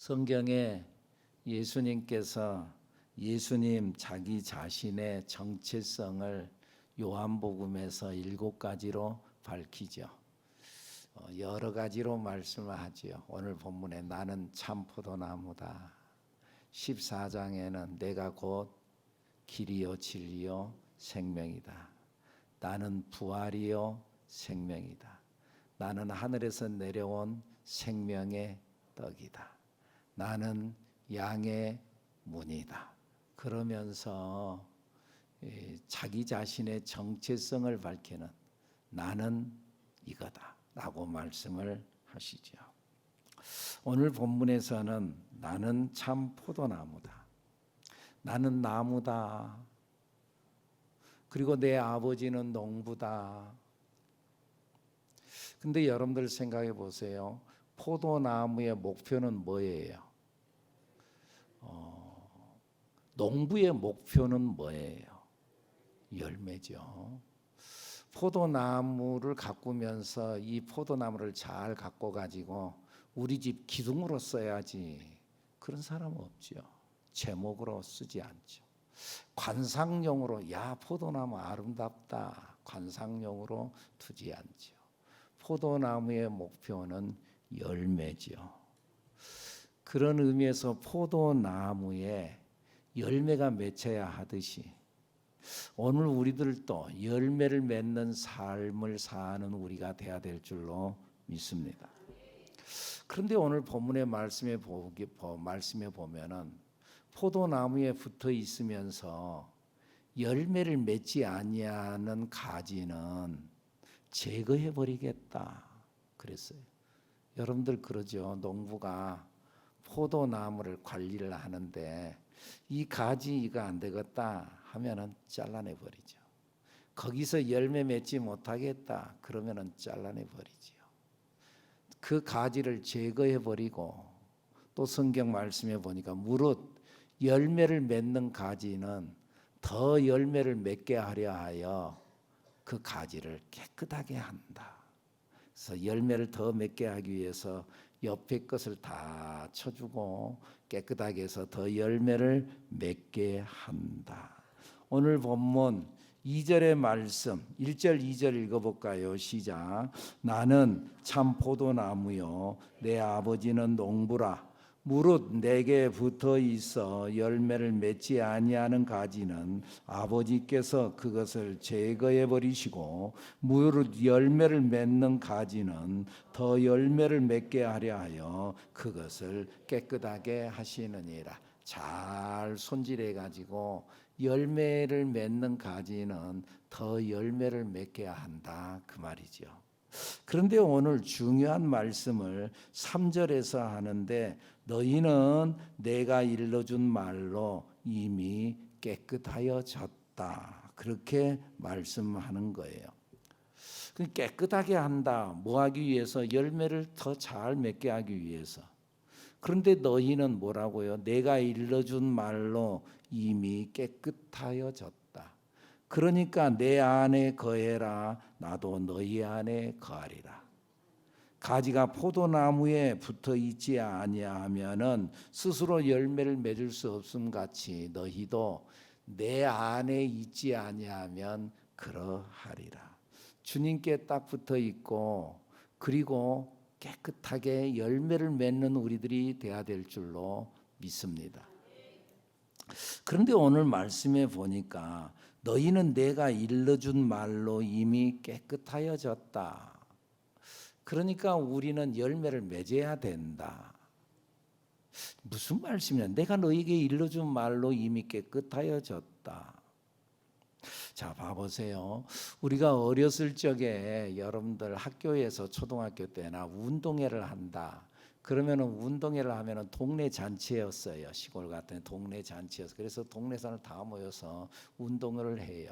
성경에 예수님께서 예수님 자기 자신의 정체성을 요한복음에서 7가지로 밝히죠. 여러 가지로 말씀을 하지요. 오늘 본문에 나는 참 포도나무다. 14장에는 내가 곧 길이요 진리요 생명이다. 나는 부활이요 생명이다. 나는 하늘에서 내려온 생명의 떡이다. 나는 양의 문이다. 그러면서 자기 자신의 정체성을 밝히는 나는 이거다 라고 말씀을 하시죠. 오늘 본문에서는 나는 참 포도나무다. 나는 나무다. 그리고 내 아버지는 농부다. 근데 여러분들 생각해 보세요. 포도나무의 목표는 뭐예요? 농부의 목표는 뭐예요? 열매죠. 포도나무를 가꾸면서 이 포도나무를 잘 가꿔 가지고 우리 집 기둥으로 써야지. 그런 사람은 없죠. 제목으로 쓰지 않죠. 관상용으로 야 포도나무 아름답다. 관상용으로 두지 않죠. 포도나무의 목표는 열매죠. 그런 의미에서 포도나무에 열매가 맺혀야 하듯이 오늘 우리들도 열매를 맺는 삶을 사는 우리가 돼야 될 줄로 믿습니다. 그런데 오늘 본문의 말씀에 보면은 포도나무에 붙어 있으면서 열매를 맺지 아니하는 가지는 제거해 버리겠다 그랬어요. 여러분들 그러죠. 농부가 포도나무를 관리를 하는데 이 가지가 안 되겠다 하면은 잘라내 버리죠. 거기서 열매 맺지 못하겠다 그러면은 잘라내 버리죠. 그 가지를 제거해 버리고 또 성경 말씀에 보니까 무릇 열매를 맺는 가지는 더 열매를 맺게 하려 하여 그 가지를 깨끗하게 한다. 그래서 열매를 더 맺게 하기 위해서 옆에 것을 다 쳐주고 깨끗하게 해서 더 열매를 맺게 한다. 오늘 본문 2절의 말씀 1절 2절 읽어볼까요? 시작. 나는 참 포도나무요 내 아버지는 농부라. 무릇 내게 붙어 있어 열매를 맺지 아니하는 가지는 아버지께서 그것을 제거해 버리시고 무릇 열매를 맺는 가지는 더 열매를 맺게 하려 하여 그것을 깨끗하게 하시느니라. 잘 손질해 가지고 열매를 맺는 가지는 더 열매를 맺게 한다 그 말이죠. 그런데 오늘 중요한 말씀을 3절에서 하는데 너희는 내가 일러준 말로 이미 깨끗하여졌다. 그렇게 말씀하는 거예요. 깨끗하게 한다. 뭐 하기 위해서? 열매를 더 잘 맺게 하기 위해서. 그런데 너희는 뭐라고요? 내가 일러준 말로 이미 깨끗하여졌다. 그러니까 내 안에 거해라. 나도 너희 안에 거하리라. 가지가 포도나무에 붙어 있지 아니하면은 스스로 열매를 맺을 수 없음 같이 너희도 내 안에 있지 아니하면 그러하리라. 주님께 딱 붙어 있고 그리고 깨끗하게 열매를 맺는 우리들이 돼야 될 줄로 믿습니다. 그런데 오늘 말씀에 보니까 너희는 내가 일러준 말로 이미 깨끗하여졌다. 그러니까 우리는 열매를 맺어야 된다. 무슨 말씀이냐? 내가 너에게 일러준 말로 이미 깨끗하여졌다. 자, 봐보세요. 우리가 어렸을 적에 여러분들 학교에서 초등학교 때나 운동회를 한다. 그러면은 운동회를 하면은 동네 잔치였어요. 시골 같은 동네 잔치였어. 그래서 동네 사람 다 모여서 운동을 해요.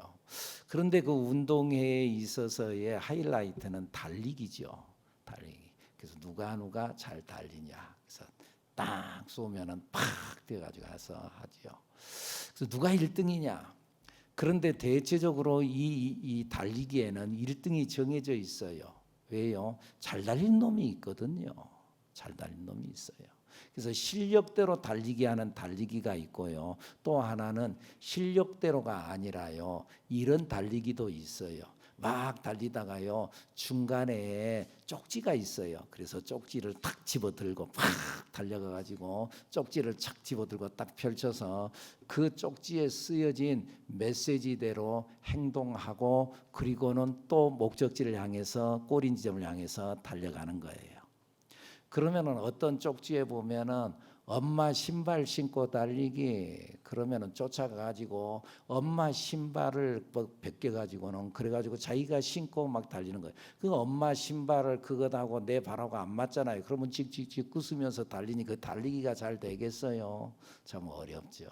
그런데 그 운동회에 있어서의 하이라이트는 달리기죠. 달리기. 그래서 누가 잘 달리냐. 그래서 딱 쏘면은 팍 뛰어가지고 가서 하죠. 그래서 누가 1등이냐. 그런데 대체적으로 이 달리기에는 1등이 정해져 있어요. 왜요? 잘 달린 놈이 있거든요. 잘 달린 놈이 있어요. 그래서 실력대로 달리기 하는 달리기가 있고요. 또 하나는 실력대로가 아니라요. 이런 달리기도 있어요. 막 달리다가요 중간에 쪽지가 있어요. 그래서 쪽지를 탁 집어들고 팍 달려가 가지고 쪽지를 착 집어들고 딱 펼쳐서 그 쪽지에 쓰여진 메시지대로 행동하고 그리고는 또 목적지를 향해서 꼬린 지점을 향해서 달려가는 거예요. 그러면은 어떤 쪽지에 보면은 엄마 신발 신고 달리기 그러면은 쫓아가 가지고 엄마 신발을 벗겨 가지고는 그래 가지고 자기가 신고 막 달리는 거예요. 그 엄마 신발을 그것하고 내 발하고 안 맞잖아요. 그러면 찍찍찍 웃으면서 달리니 그 달리기가 잘 되겠어요? 참 어렵죠.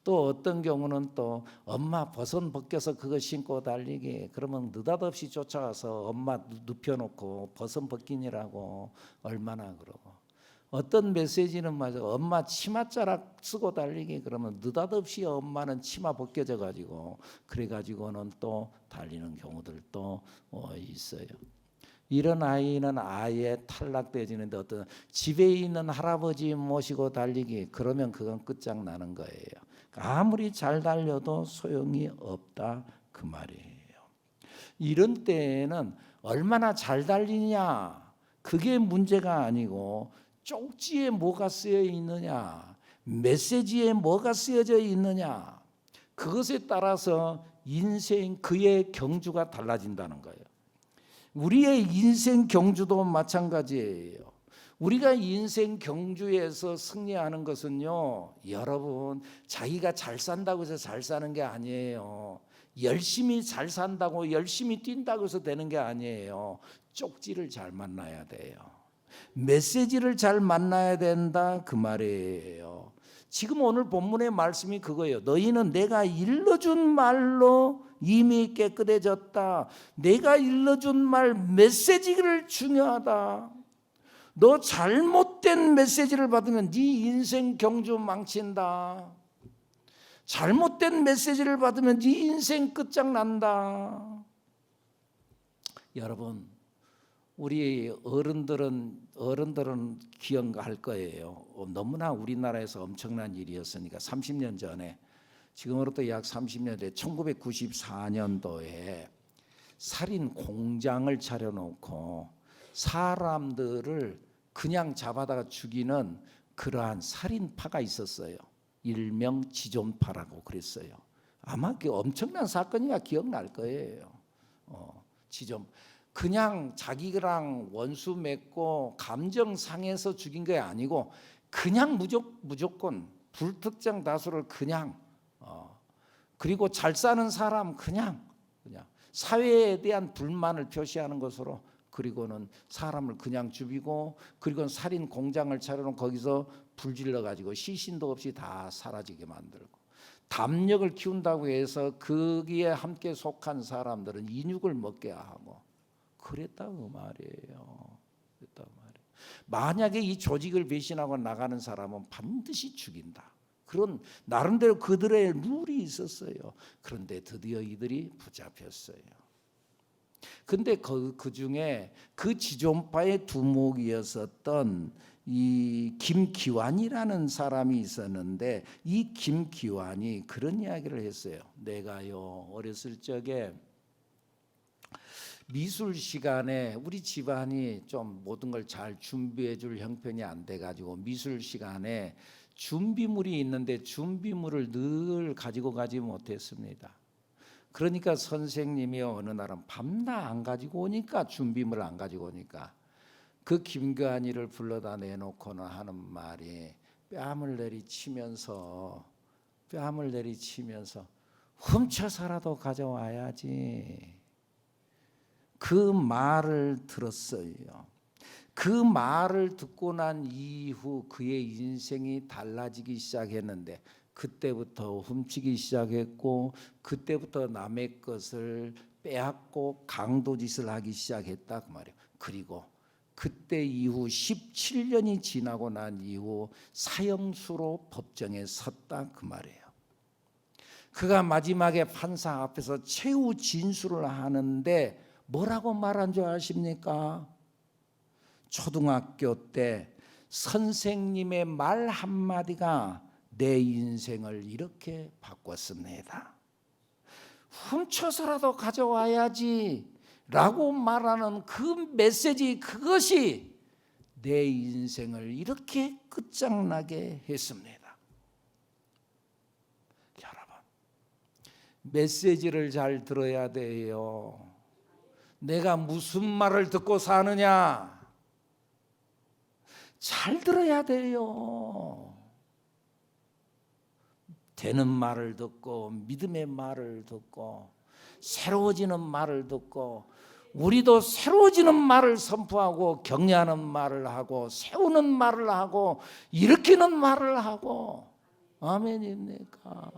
또 어떤 경우는 또 엄마 버선 벗겨서 그거 신고 달리기 그러면 느닷없이 쫓아가서 엄마 눕혀놓고 버선 벗기니라고 얼마나 그러고 어떤 메시지는 맞아 엄마 치맛자락 쓰고 달리기 그러면 느닷없이 엄마는 치마 벗겨져 가지고 그래 가지고는 또 달리는 경우들도 있어요. 이런 아이는 아예 탈락되지는데 어떤 집에 있는 할아버지 모시고 달리기 그러면 그건 끝장나는 거예요. 아무리 잘 달려도 소용이 없다 그 말이에요. 이런 때에는 얼마나 잘 달리냐 그게 문제가 아니고 쪽지에 뭐가 쓰여 있느냐 메시지에 뭐가 쓰여져 있느냐 그것에 따라서 인생 그의 경주가 달라진다는 거예요. 우리의 인생 경주도 마찬가지예요. 우리가 인생 경주에서 승리하는 것은요, 여러분 자기가 잘 산다고 해서 잘 사는 게 아니에요. 열심히 잘 산다고 열심히 뛴다고 해서 되는 게 아니에요. 쪽지를 잘 만나야 돼요. 메시지를 잘 만나야 된다 그 말이에요. 지금 오늘 본문의 말씀이 그거예요. 너희는 내가 일러준 말로 이미 깨끗해졌다. 내가 일러준 말 메시지를 중요하다. 너 잘못된 메시지를 받으면 네 인생 경주 망친다. 잘못된 메시지를 받으면 네 인생 끝장난다. 여러분 우리 어른들은 기억할 거예요. 너무나 우리나라에서 엄청난 일이었으니까 30년 전에 지금으로부터 약 30년 전에 1994년도에 살인 공장을 차려놓고 사람들을 그냥 잡아다가 죽이는 그러한 살인파가 있었어요. 일명 지존파라고 그랬어요. 아마 그 엄청난 사건이가 기억날 거예요. 지존 그냥 자기랑 원수 맺고 감정 상해서 죽인 게 아니고 그냥 무조건 불특정 다수를 그냥 그리고 잘 사는 사람 그냥 사회에 대한 불만을 표시하는 것으로 그리고는 사람을 그냥 죽이고 그리고는 살인 공장을 차려놓은 거기서 불질러 가지고 시신도 없이 다 사라지게 만들고 담력을 키운다고 해서 거기에 함께 속한 사람들은 인육을 먹게 하고 그랬다고 말이에요. 만약에 이 조직을 배신하고 나가는 사람은 반드시 죽인다. 그런 나름대로 그들의 룰이 있었어요. 그런데 드디어 이들이 붙잡혔어요. 근데 그 중에 그 지존파의 두목이었었던 이 김기환이라는 사람이 있었는데 이 김기환이 그런 이야기를 했어요. 내가요 어렸을 적에 미술 시간에 우리 집안이 좀 모든 걸 잘 준비해 줄 형편이 안 돼 가지고 미술 시간에 준비물이 있는데 준비물을 늘 가지고 가지 못했습니다. 그러니까 선생님이 어느 날은 밤낮 안 가지고 오니까 준비물 안 가지고 오니까 그 김기환이를 불러다 내놓고는 하는 말이 뺨을 내리치면서 훔쳐서라도 가져와야지. 그 말을 들었어요. 그 말을 듣고 난 이후 그의 인생이 달라지기 시작했는데 그때부터 훔치기 시작했고 그때부터 남의 것을 빼앗고 강도짓을 하기 시작했다 그 말이에요. 그리고 그때 이후 17년이 지나고 난 이후 사형수로 법정에 섰다 그 말이에요. 그가 마지막에 판사 앞에서 최후 진술을 하는데 뭐라고 말한 줄 아십니까? 초등학교 때 선생님의 말 한마디가 내 인생을 이렇게 바꿨습니다. 훔쳐서라도 가져와야지 라고 말하는 그 메시지, 그것이 내 인생을 이렇게 끝장나게 했습니다. 여러분, 메시지를 잘 들어야 돼요. 내가 무슨 말을 듣고 사느냐, 잘 들어야 돼요. 되는 말을 듣고, 믿음의 말을 듣고, 새로워지는 말을 듣고, 우리도 새로워지는 말을 선포하고, 격려하는 말을 하고, 세우는 말을 하고, 일으키는 말을 하고. 아멘입니까?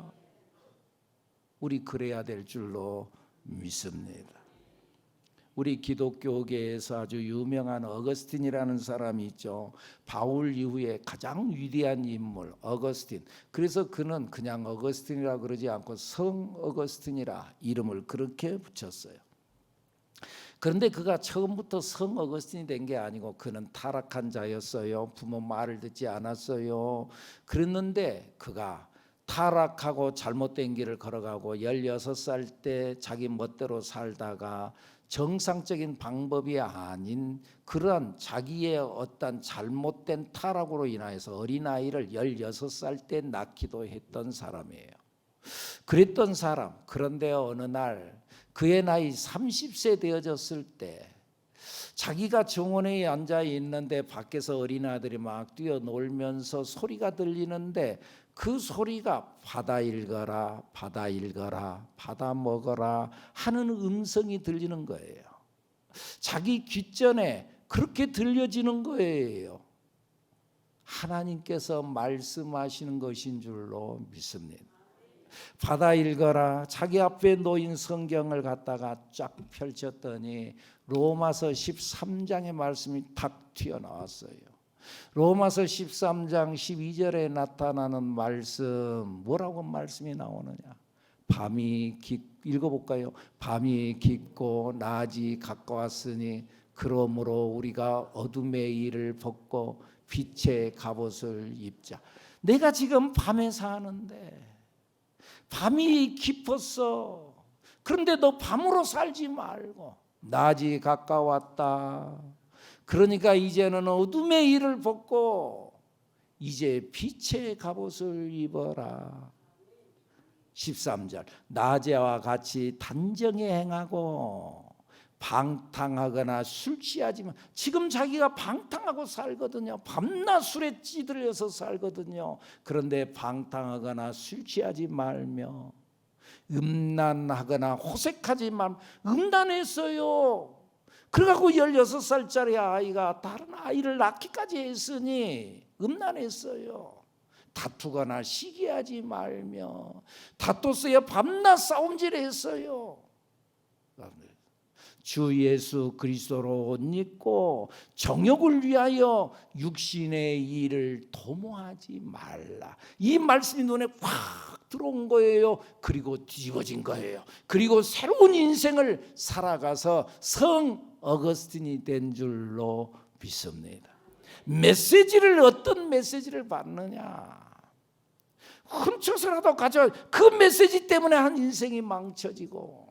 우리 그래야 될 줄로 믿습니다. 우리 기독교계에서 아주 유명한 어거스틴이라는 사람이 있죠. 바울 이후에 가장 위대한 인물 어거스틴. 그래서 그는 그냥 어거스틴이라 그러지 않고 성 어거스틴이라 이름을 그렇게 붙였어요. 그런데 그가 처음부터 성 어거스틴이 된 게 아니고 그는 타락한 자였어요. 부모 말을 듣지 않았어요. 그랬는데 그가 타락하고 잘못된 길을 걸어가고 16살 때 자기 멋대로 살다가 정상적인 방법이 아닌 그러한 자기의 어떤 잘못된 타락으로 인하여서 어린아이를 16살 때 낳기도 했던 사람이에요. 그랬던 사람. 그런데 어느 날 그의 나이 30세 되어졌을 때 자기가 정원에 앉아 있는데 밖에서 어린아이들이 막 뛰어놀면서 소리가 들리는데 그 소리가 바다 읽어라, 바다 읽어라, 바다 먹어라 하는 음성이 들리는 거예요. 자기 귓전에 그렇게 들려지는 거예요. 하나님께서 말씀하시는 것인 줄로 믿습니다. 바다 읽어라. 자기 앞에 놓인 성경을 갖다가 쫙 펼쳤더니 로마서 13장의 말씀이 탁 튀어나왔어요. 로마서 13장 12절에 나타나는 말씀, 뭐라고 말씀이 나오느냐? 읽어볼까요? 밤이 깊고 낮이 가까웠으니 그러므로 우리가 어둠의 일을 벗고 빛의 갑옷을 입자. 내가 지금 밤에 사는데 밤이 깊었어. 그런데 너 밤으로 살지 말고 낮이 가까웠다. 그러니까 이제는 어둠의 일을 벗고 이제 빛의 갑옷을 입어라. 13절 낮에와 같이 단정히 행하고 방탕하거나 술 취하지 마. 지금 자기가 방탕하고 살거든요. 밤낮 술에 찌들려서 살거든요. 그런데 방탕하거나 술 취하지 말며 음란하거나 호색하지 말며. 음란했어요. 그래갖고 16살짜리 아이가 다른 아이를 낳기까지 했으니 음란했어요. 다투거나 시기하지 말며. 다퉜어요. 밤낮 싸움질했어요. 주 예수 그리스도로 옷 입고 정욕을 위하여 육신의 일을 도모하지 말라. 이 말씀이 눈에 확 들어온 거예요. 그리고 뒤집어진 거예요. 그리고 새로운 인생을 살아가서 성 어거스틴이 된 줄로 믿습니다. 메시지를 어떤 메시지를 받느냐? 훔쳐서라도 가져. 그 메시지 때문에 한 인생이 망쳐지고,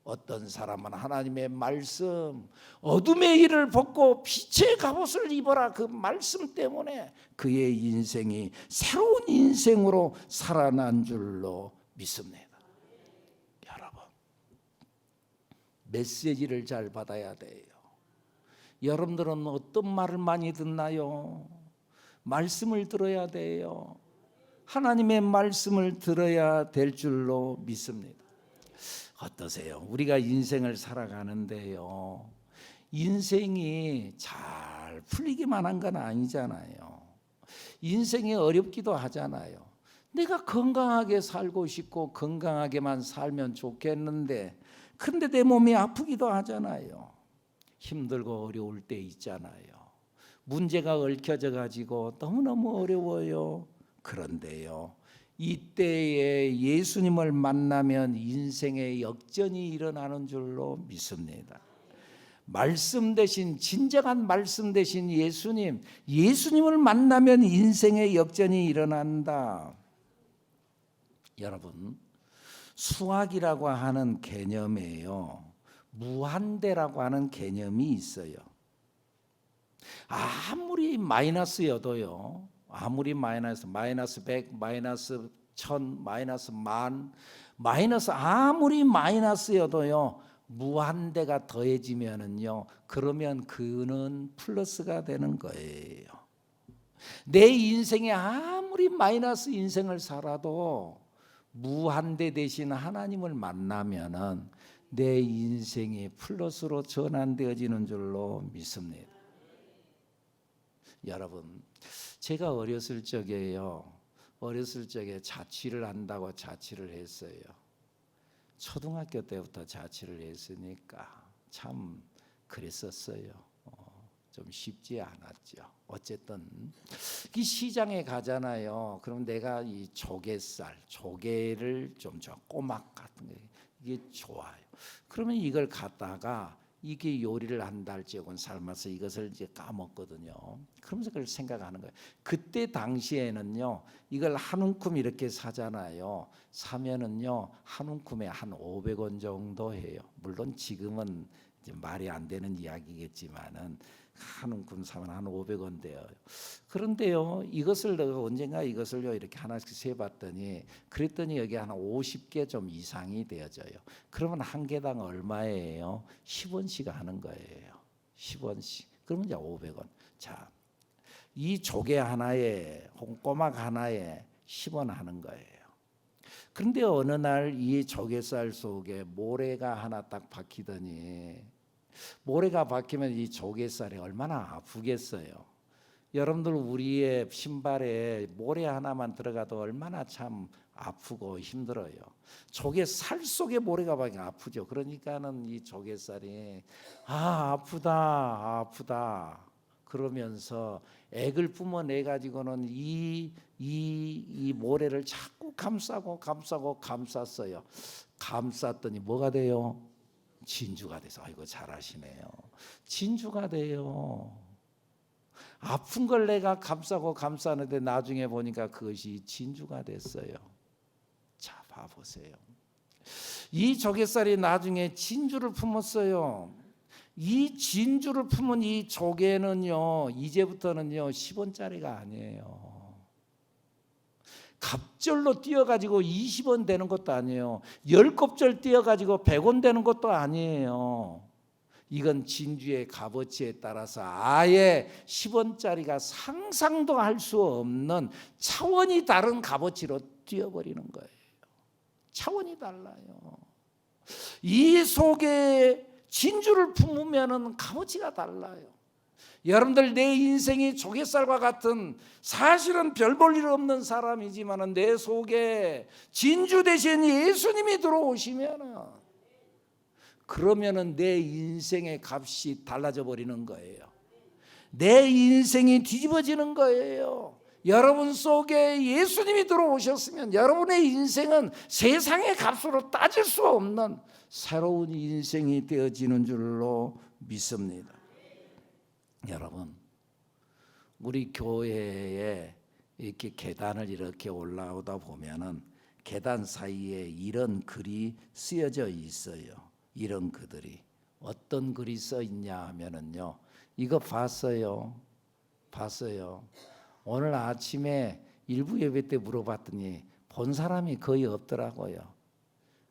어떤 사람은 하나님의 말씀, 어둠의 일을 벗고 빛의 갑옷을 입어라, 그 말씀 때문에 그의 인생이 새로운 인생으로 살아난 줄로 믿습니다. 여러분, 메시지를 잘 받아야 돼요. 여러분들은 어떤 말을 많이 듣나요? 말씀을 들어야 돼요. 하나님의 말씀을 들어야 될 줄로 믿습니다. 어떠세요? 우리가 인생을 살아가는데요, 인생이 잘 풀리기만 한 건 아니잖아요. 인생이 어렵기도 하잖아요. 내가 건강하게 살고 싶고 건강하게만 살면 좋겠는데, 근데 내 몸이 아프기도 하잖아요. 힘들고 어려울 때 있잖아요. 문제가 얽혀져 가지고 너무너무 어려워요. 그런데요, 이때에 예수님을 만나면 인생의 역전이 일어나는 줄로 믿습니다. 말씀 대신 진정한 말씀 대신 예수님을 만나면 인생의 역전이 일어난다. 여러분, 수학이라고 하는 개념에요, 무한대라고 하는 개념이 있어요. 아무리 마이너스여도요, 아무리 마이너스 100, 마이너스 1000, 마이너스 10,000, 마이너스 아무리 마이너스여도요, 무한대가 더해지면은요, 그러면 그는 플러스가 되는 거예요. 내 인생에 아무리 마이너스 인생을 살아도 무한대 대신 하나님을 만나면은 내 인생이 플러스로 전환되어지는 줄로 믿습니다. 여러분, 제가 어렸을 적에 자취를 한다고 자취를 했어요. 초등학교 때부터 자취를 했으니까 참 그랬었어요. 좀 쉽지 않았죠. 어쨌든 이 시장에 가잖아요. 그럼 내가 이 조개를 좀 좋아, 꼬막 같은 게 이게 좋아요. 그러면 이걸 갖다가 이게 요리를 한 달째곤 삶아서 이것을 이제 까먹거든요. 그러면서 그걸 생각하는 거예요. 그때 당시에는요, 이걸 한 움큼 이렇게 사잖아요. 사면은요, 한 움큼에 한 500원 정도 해요. 물론 지금은 이제 말이 안 되는 이야기겠지만은 한 움큼 사면 한 500원 돼요. 그런데요, 이것을 내가 언젠가 이것을요 이렇게 하나씩 세봤더니, 그랬더니 여기 한 50개 좀 이상이 되어져요. 그러면 한 개당 얼마예요? 10원씩 하는 거예요. 10원씩. 그러면 이제 500원. 자, 이 조개 하나에, 홍꼬막 하나에 10원 하는 거예요. 그런데 어느 날 이 조개살 속에 모래가 하나 딱 박히더니, 모래가 박히면 이 조개살이 얼마나 아프겠어요. 여러분들, 우리의 신발에 모래 하나만 들어가도 얼마나 참 아프고 힘들어요. 조개살 속에 모래가 박히면 아프죠. 그러니까는 이 조개살이 아프다 그러면서 액을 뿜어내 가지고는 이 모래를 자꾸 감쌌어요. 감쌌더니 뭐가 돼요? 진주가 돼서. 아이고, 잘하시네요. 진주가 돼요. 아픈 걸 내가 감싸는데 나중에 보니까 그것이 진주가 됐어요. 자, 봐보세요. 이 조개살이 나중에 진주를 품었어요. 이 진주를 품은 이 조개는요, 이제부터는요 10원짜리가 아니에요. 갑절로 띄어가지고 20원 되는 것도 아니에요. 10곱절 띄어가지고 100원 되는 것도 아니에요. 이건 진주의 값어치에 따라서 아예 10원짜리가 상상도 할 수 없는 차원이 다른 값어치로 뛰어버리는 거예요. 차원이 달라요. 이 속에 진주를 품으면 값어치가 달라요. 여러분들, 내 인생이 조개살과 같은, 사실은 별 볼 일 없는 사람이지만 내 속에 진주 대신 예수님이 들어오시면, 그러면은 내 인생의 값이 달라져 버리는 거예요. 내 인생이 뒤집어지는 거예요. 여러분 속에 예수님이 들어오셨으면 여러분의 인생은 세상의 값으로 따질 수 없는 새로운 인생이 되어지는 줄로 믿습니다. 여러분, 우리 교회에 이렇게 계단을 이렇게 올라오다 보면은 계단 사이에 이런 글이 쓰여져 있어요. 이런 글들이 어떤 글이 써 있냐 하면은요, 이거 봤어요. 오늘 아침에 일부 예배 때 물어봤더니 본 사람이 거의 없더라고요.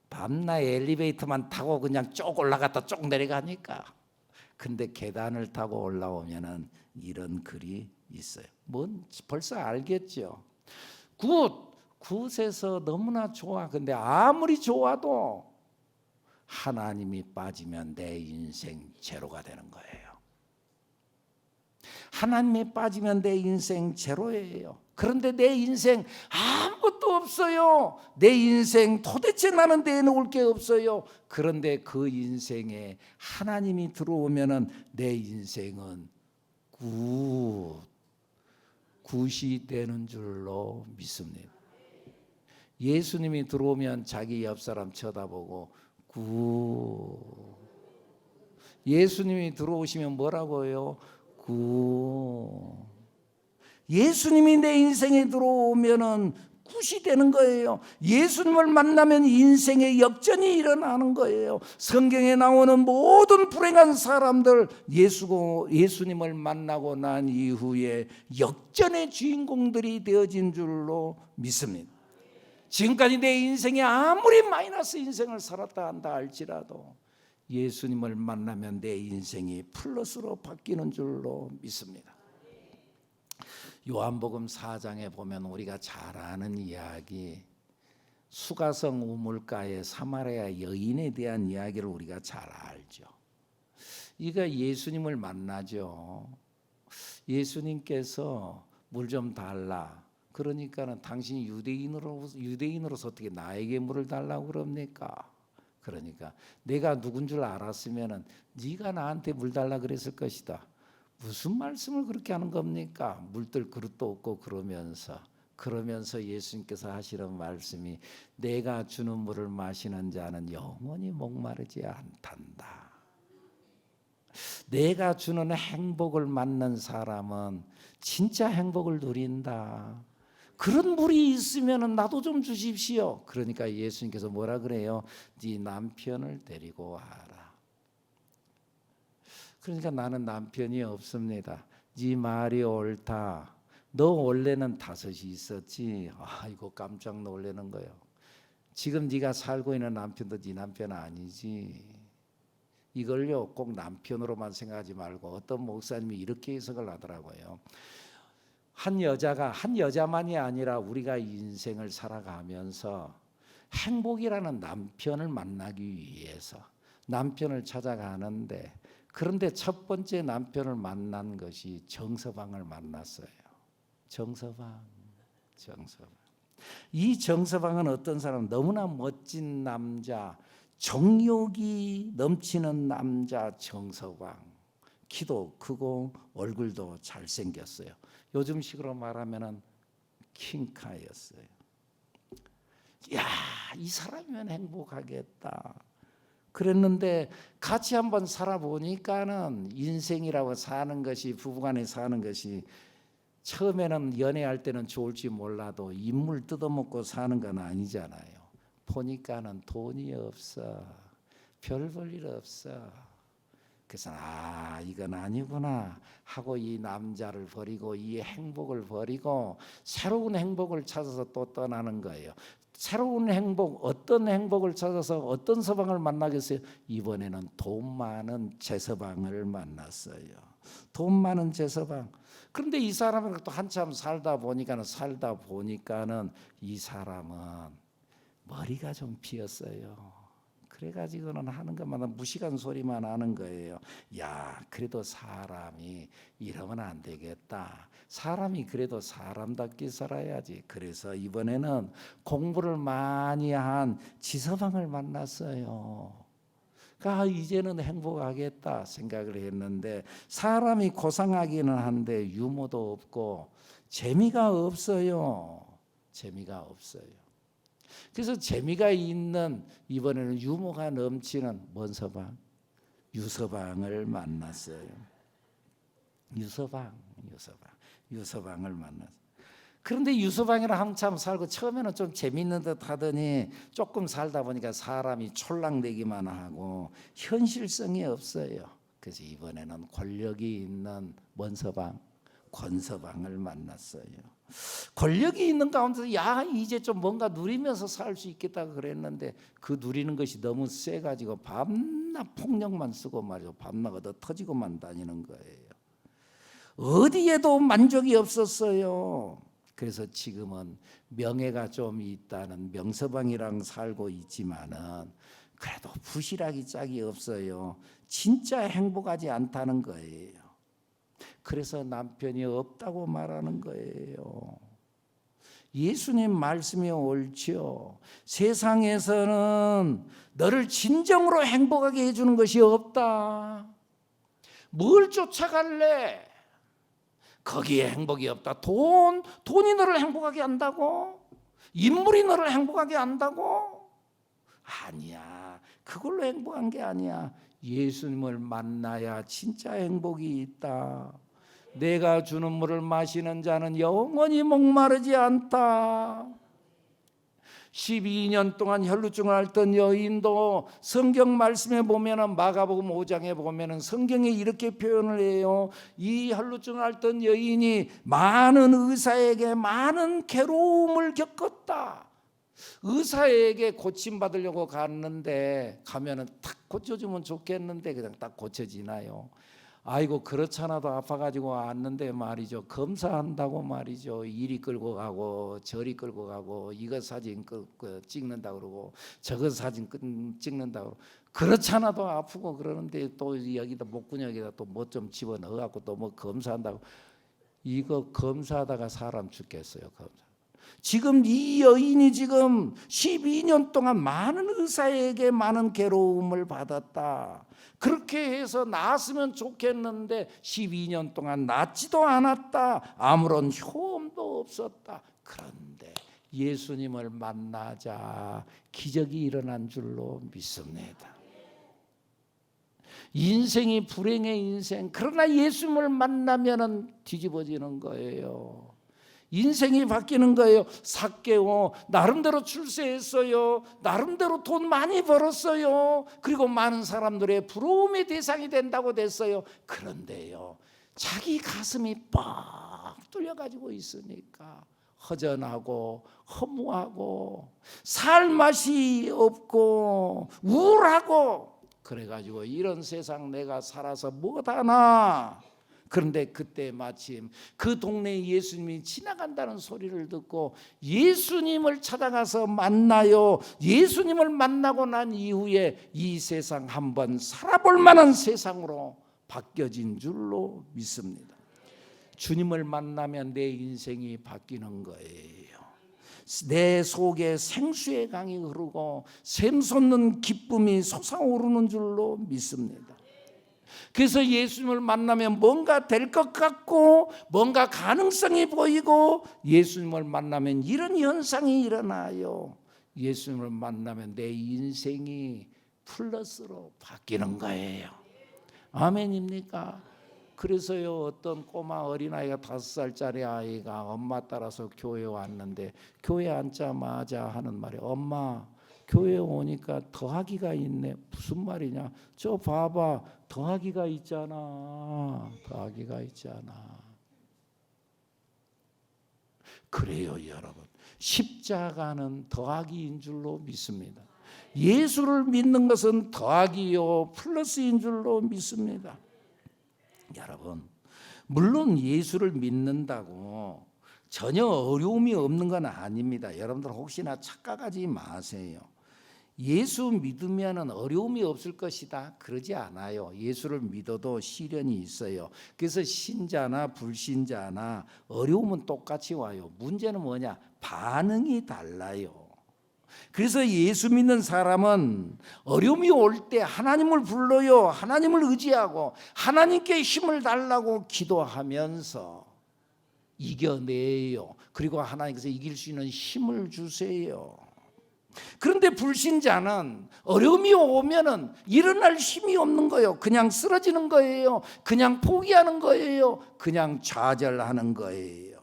밤낮 엘리베이터만 타고 그냥 쭉 올라갔다 쭉 내려가니까. 근데 계단을 타고 올라오면은 이런 글이 있어요. 뭔 벌써 알겠죠. 굿에서 너무나 좋아. 근데 아무리 좋아도 하나님이 빠지면 내 인생 제로가 되는 거예요. 하나님이 빠지면 내 인생 제로예요. 그런데 내 인생 아무것도 없어요. 내 인생 도대체 나는 내놓을 게 없어요. 그런데 그 인생에 하나님이 들어오면은 내 인생은 굿이 되는 줄로 믿습니다. 예수님이 들어오면 자기 옆 사람 쳐다보고 예수님이 들어오시면 뭐라고요? 예수님이 내 인생에 들어오면은 굿이 되는 거예요. 예수님을 만나면 인생의 역전이 일어나는 거예요. 성경에 나오는 모든 불행한 사람들 예수님을 만나고 난 이후에 역전의 주인공들이 되어진 줄로 믿습니다. 지금까지 내 인생에 아무리 마이너스 인생을 살았다 한다 할지라도 예수님을 만나면 내 인생이 플러스로 바뀌는 줄로 믿습니다. 요한복음 4장에 보면 우리가 잘 아는 이야기, 수가성 우물가의 사마리아 여인에 대한 이야기를 우리가 잘 알죠. 이가 예수님을 만나죠. 예수님께서 물 좀 달라. 그러니까는 당신이 유대인으로서 어떻게 나에게 물을 달라고 그럽니까? 그러니까 내가 누군 줄 알았으면은 네가 나한테 물 달라 그랬을 것이다. 무슨 말씀을 그렇게 하는 겁니까? 물들 그릇도 없고 그러면서 예수님께서 하시는 말씀이 내가 주는 물을 마시는 자는 영원히 목마르지 않단다. 내가 주는 행복을 맞는 사람은 진짜 행복을 누린다. 그런 물이 있으면 나도 좀 주십시오. 그러니까 예수님께서 뭐라 그래요? 네 남편을 데리고 와라. 그러니까 나는 남편이 없습니다. 네 말이 옳다. 너 원래는 5이 있었지. 이거 깜짝 놀라는 거예요. 지금 네가 살고 있는 남편도 네 남편 아니지. 이걸요 꼭 남편으로만 생각하지 말고 어떤 목사님이 이렇게 해석을 하더라고요. 한 여자만이 아니라 우리가 인생을 살아가면서 행복이라는 남편을 만나기 위해서 남편을 찾아가는데, 그런데 첫 번째 남편을 만난 것이 정서방을 만났어요. 정서방. 이 정서방은 어떤 사람? 너무나 멋진 남자, 정욕이 넘치는 남자 정서방. 키도 크고 얼굴도 잘생겼어요. 요즘식으로 말하면은 킹카였어요. 이 사람이면 행복하겠다. 그랬는데 같이 한번 살아보니까는 인생이라고 사는 것이, 부부간에 사는 것이 처음에는 연애할 때는 좋을지 몰라도 인물 뜯어먹고 사는 건 아니잖아요. 보니까는 돈이 없어. 별 볼 일 없어. 그래서 이건 아니구나 하고 이 남자를 버리고 이 행복을 버리고 새로운 행복을 찾아서 또 떠나는 거예요. 새로운 행복, 어떤 행복을 찾아서 어떤 서방을 만나겠어요? 이번에는 돈 많은 제서방을 만났어요. 돈 많은 제서방. 그런데 이 사람은 또 한참 살다 보니까는 이 사람은 머리가 좀 비었어요. 그래가지고는 하는 것마다 무식한 소리만 하는 거예요. 그래도 사람이 이러면 안 되겠다. 사람이 그래도 사람답게 살아야지. 그래서 이번에는 공부를 많이 한 지서방을 만났어요. 그러니까 이제는 행복하겠다 생각을 했는데, 사람이 고상하기는 한데 유머도 없고 재미가 없어요. 그래서 재미가 있는, 이번에는 유머가 넘치는 뭔 서방? 유서방을 만났어요. 유서방을 만났어요. 그런데 유서방이랑 한참 살고 처음에는 좀 재밌는 듯 하더니 조금 살다 보니까 사람이 촐랑대기만 하고 현실성이 없어요. 그래서 이번에는 권력이 있는 뭔 서방? 권서방을 만났어요. 권력이 있는 가운데서 이제 좀 뭔가 누리면서 살 수 있겠다 그랬는데, 그 누리는 것이 너무 세가지고 밤낮 폭력만 쓰고 말이죠. 밤낮 얻어 터지고만 다니는 거예요. 어디에도 만족이 없었어요. 그래서 지금은 명예가 좀 있다는 명서방이랑 살고 있지만은 그래도 부실하기 짝이 없어요. 진짜 행복하지 않다는 거예요. 그래서 남편이 없다고 말하는 거예요. 예수님 말씀이 옳지요. 세상에서는 너를 진정으로 행복하게 해주는 것이 없다. 뭘 쫓아갈래? 거기에 행복이 없다. 돈이 너를 행복하게 한다고? 인물이 너를 행복하게 한다고? 아니야. 그걸로 행복한 게 아니야. 예수님을 만나야 진짜 행복이 있다. 내가 주는 물을 마시는 자는 영원히 목마르지 않다. 12년 동안 혈루증을 앓던 여인도 성경 말씀에 보면은, 마가복음 5장에 보면은 성경에 이렇게 표현을 해요. 이 혈루증을 앓던 여인이 많은 의사에게 많은 괴로움을 겪었다. 의사에게 고침받으려고 갔는데, 가면은 탁 고쳐주면 좋겠는데 그냥 딱 고쳐지나요? 아이고, 그렇잖아도 아파가지고 왔는데 말이죠, 검사한다고 말이죠, 이리 끌고 가고 저리 끌고 가고, 이거 사진 찍는다 그러고 저거 사진 찍는다 그러고, 그렇잖아도 아프고 그러는데 또 여기다 목구멍에다 또 뭐 좀 집어넣어 갖고 또 뭐 검사한다고. 이거 검사하다가 사람 죽겠어요. 검사. 지금 이 여인이 지금 12년 동안 많은 의사에게 많은 괴로움을 받았다. 그렇게 해서 나았으면 좋겠는데 12년 동안 낫지도 않았다. 아무런 효험도 없었다. 그런데 예수님을 만나자 기적이 일어난 줄로 믿습니다. 인생이 불행의 인생, 그러나 예수님을 만나면은 뒤집어지는 거예요. 인생이 바뀌는 거예요. 삭개오 나름대로 출세했어요. 나름대로 돈 많이 벌었어요. 그리고 많은 사람들의 부러움의 대상이 된다고 됐어요. 그런데요, 자기 가슴이 뻥 뚫려가지고 있으니까 허전하고 허무하고 살 맛이 없고 우울하고, 그래가지고 이런 세상 내가 살아서 뭐하나. 그런데 그때 마침 그 동네에 예수님이 지나간다는 소리를 듣고 예수님을 찾아가서 만나요. 예수님을 만나고 난 이후에 이 세상 한번 살아볼 만한 세상으로 바뀌어진 줄로 믿습니다. 주님을 만나면 내 인생이 바뀌는 거예요. 내 속에 생수의 강이 흐르고 샘솟는 기쁨이 솟아오르는 줄로 믿습니다. 그래서 예수님을 만나면 뭔가 될 것 같고 뭔가 가능성이 보이고, 예수님을 만나면 이런 현상이 일어나요. 예수님을 만나면 내 인생이 플러스로 바뀌는 거예요. 아멘입니까? 그래서요, 어떤 꼬마 어린아이가 5살짜리 아이가 엄마 따라서 교회에 왔는데, 교회 앉자마자 하는 말이, 엄마 교회 오니까 더하기가 있네. 무슨 말이냐? 저 봐봐, 더하기가 있잖아. 더하기가 있잖아. 그래요, 여러분. 십자가는 더하기인 줄로 믿습니다. 예수를 믿는 것은 더하기요 플러스인 줄로 믿습니다. 여러분, 물론 예수를 믿는다고 전혀 어려움이 없는 건 아닙니다. 여러분들 혹시나 착각하지 마세요. 예수 믿으면 어려움이 없을 것이다, 그러지 않아요. 예수를 믿어도 시련이 있어요. 그래서 신자나 불신자나 어려움은 똑같이 와요. 문제는 뭐냐? 반응이 달라요. 그래서 예수 믿는 사람은 어려움이 올 때 하나님을 불러요. 하나님을 의지하고 하나님께 힘을 달라고 기도하면서 이겨내요. 그리고 하나님께서 이길 수 있는 힘을 주세요. 그런데 불신자는 어려움이 오면은 일어날 힘이 없는 거예요. 그냥 쓰러지는 거예요. 그냥 포기하는 거예요. 그냥 좌절하는 거예요.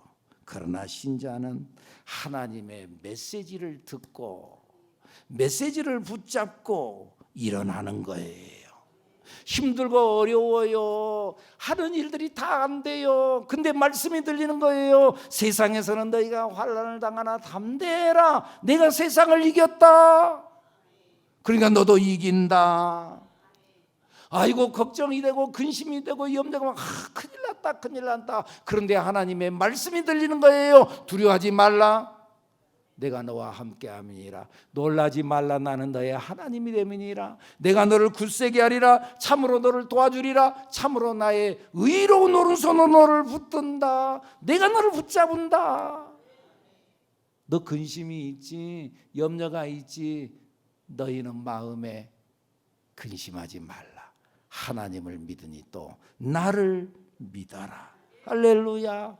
그러나 신자는 하나님의 메시지를 듣고 메시지를 붙잡고 일어나는 거예요. 힘들고 어려워요. 하는 일들이 다 안 돼요. 근데 말씀이 들리는 거예요. 세상에서는 너희가 환난을 당하나 담대해라. 내가 세상을 이겼다. 그러니까 너도 이긴다. 아이고, 걱정이 되고 근심이 되고 염려가 큰일 났다, 큰일 났다. 그런데 하나님의 말씀이 들리는 거예요. 두려워하지 말라. 내가 너와 함께함이니라. 놀라지 말라. 나는 너의 하나님이 됨이니라. 내가 너를 굳세게 하리라. 참으로 너를 도와주리라. 참으로 나의 의로운 오른손으로 너를 붙든다. 내가 너를 붙잡은다. 너 근심이 있지, 염려가 있지, 너희는 마음에 근심하지 말라. 하나님을 믿으니 또 나를 믿어라. 할렐루야.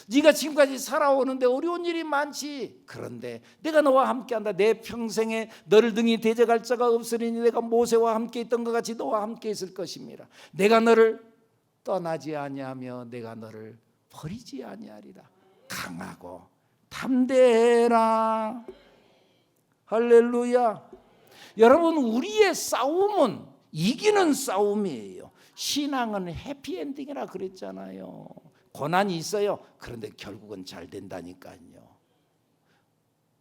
네가 지금까지 살아오는데 어려운 일이 많지. 그런데 내가 너와 함께한다. 내 평생에 너를 등이 대적할 자가 없으리니 내가 모세와 함께 있던 것 같이 너와 함께 있을 것입니다. 내가 너를 떠나지 아니하며 내가 너를 버리지 아니하리라. 강하고 담대해라. 할렐루야. 여러분, 우리의 싸움은 이기는 싸움이에요. 신앙은 해피엔딩이라 그랬잖아요. 고난이 있어요. 그런데 결국은 잘 된다니까요.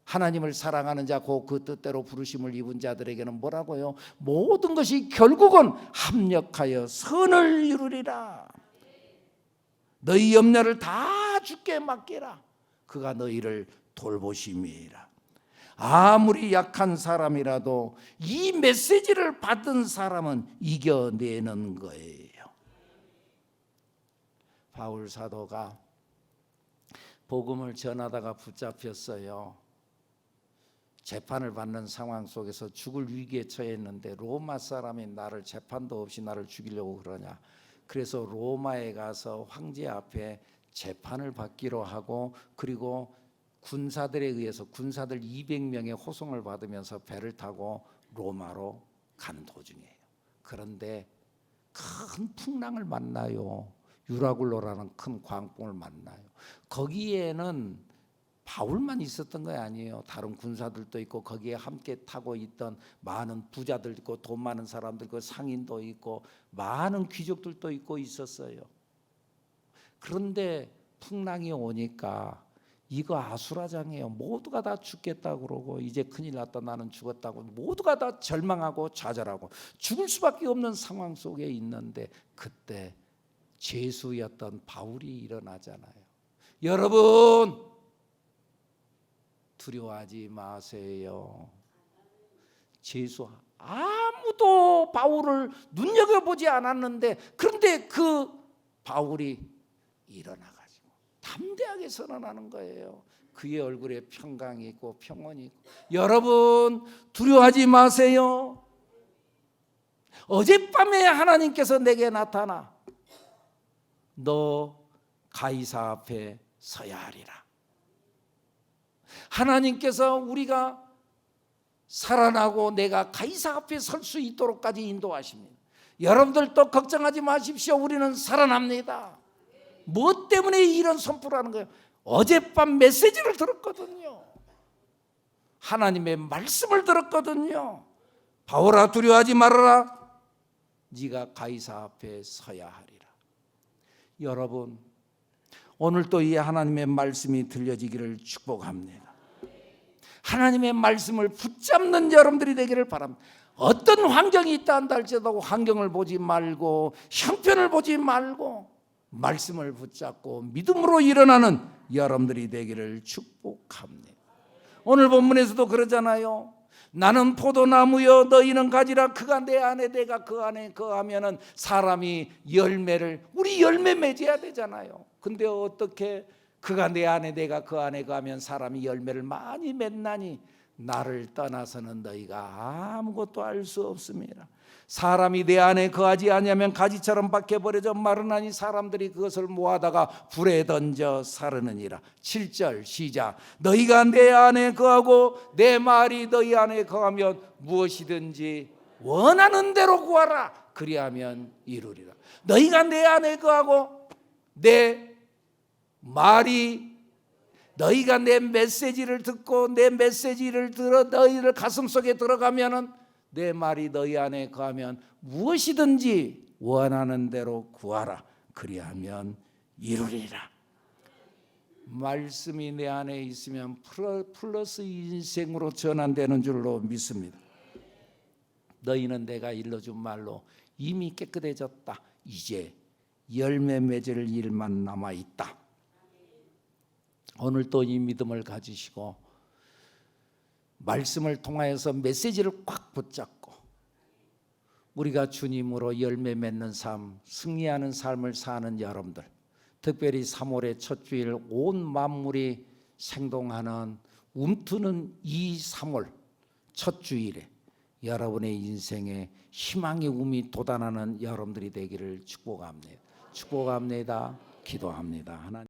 하나님을 사랑하는 자, 그 뜻대로 부르심을 입은 자들에게는 뭐라고요? 모든 것이 결국은 합력하여 선을 이루리라. 너희 염려를 다 주께 맡기라. 그가 너희를 돌보심이라. 아무리 약한 사람이라도 이 메시지를 받은 사람은 이겨내는 거예요. 바울 사도가 복음을 전하다가 붙잡혔어요. 재판을 받는 상황 속에서 죽을 위기에 처했는데 로마 사람이 나를 재판도 없이 나를 죽이려고 그러냐. 그래서 로마에 가서 황제 앞에 재판을 받기로 하고, 그리고 군사들에 의해서 군사들 200명의 호송을 받으면서 배를 타고 로마로 가는 도중이에요. 그런데 큰 풍랑을 만나요. 유라굴로라는 큰 광풍을 만나요. 거기에는 바울만 있었던 거 아니에요. 다른 군사들도 있고 거기에 함께 타고 있던 많은 부자들 있고 돈 많은 사람들 있고 상인도 있고 많은 귀족들도 있고 있었어요. 그런데 풍랑이 오니까 이거 아수라장이에요. 모두가 다 죽겠다고 그러고 이제 큰일 났다, 나는 죽었다고 모두가 다 절망하고 좌절하고 죽을 수밖에 없는 상황 속에 있는데, 그때 죄수였던 바울이 일어나잖아요. 여러분, 두려워하지 마세요. 죄수 아무도 바울을 눈여겨보지 않았는데, 그런데 그 바울이 일어나가지고 담대하게 선언하는 거예요. 그의 얼굴에 평강이 있고 평온이 있고. 여러분, 두려워하지 마세요. 어젯밤에 하나님께서 내게 나타나 너 가이사 앞에 서야 하리라. 하나님께서 우리가 살아나고 내가 가이사 앞에 설 수 있도록까지 인도하십니다. 여러분들도 걱정하지 마십시오. 우리는 살아납니다. 무엇 때문에 이런 선포를 하는 거예요? 어젯밤 메시지를 들었거든요. 하나님의 말씀을 들었거든요. 바울아, 두려워하지 말아라. 네가 가이사 앞에 서야 하리라. 여러분, 오늘 또 이 하나님의 말씀이 들려지기를 축복합니다. 하나님의 말씀을 붙잡는 여러분들이 되기를 바랍니다. 어떤 환경이 있다 한다 할지라도 환경을 보지 말고 형편을 보지 말고 말씀을 붙잡고 믿음으로 일어나는 여러분들이 되기를 축복합니다. 오늘 본문에서도 그러잖아요. 나는 포도나무여 너희는 가지라. 그가 내 안에 내가 그 안에 거하면은 사람이 열매를, 우리 열매 맺어야 되잖아요. 근데 어떻게 그가 내 안에 내가 그 안에 거하면 사람이 열매를 많이 맺나니 나를 떠나서는 너희가 아무것도 알 수 없습니다. 사람이 내 안에 거하지 아니하면 가지처럼 박혀버려져 마르나니 사람들이 그것을 모아다가 불에 던져 사르느니라. 7절 시작. 너희가 내 안에 거하고 내 말이 너희 안에 거하면 무엇이든지 원하는 대로 구하라. 그리하면 이루리라. 너희가 내 안에 거하고 내 말이, 너희가 내 메시지를 듣고 내 메시지를 들어 너희들 가슴속에 들어가면은 내 말이 너희 안에 거하면 무엇이든지 원하는 대로 구하라. 그리하면 이루리라. 말씀이 내 안에 있으면 플러스 인생으로 전환되는 줄로 믿습니다. 너희는 내가 일러준 말로 이미 깨끗해졌다. 이제 열매 맺을 일만 남아있다. 오늘 또 이 믿음을 가지시고 말씀을 통하여서 메시지를 꽉 붙잡고 우리가 주님으로 열매 맺는 삶, 승리하는 삶을 사는 여러분들, 특별히 3월의 첫 주일 온 만물이 생동하는 움트는 이 3월 첫 주일에 여러분의 인생에 희망의 움이 돋아나는 여러분들이 되기를 축복합니다. 축복합니다. 기도합니다. 하나님.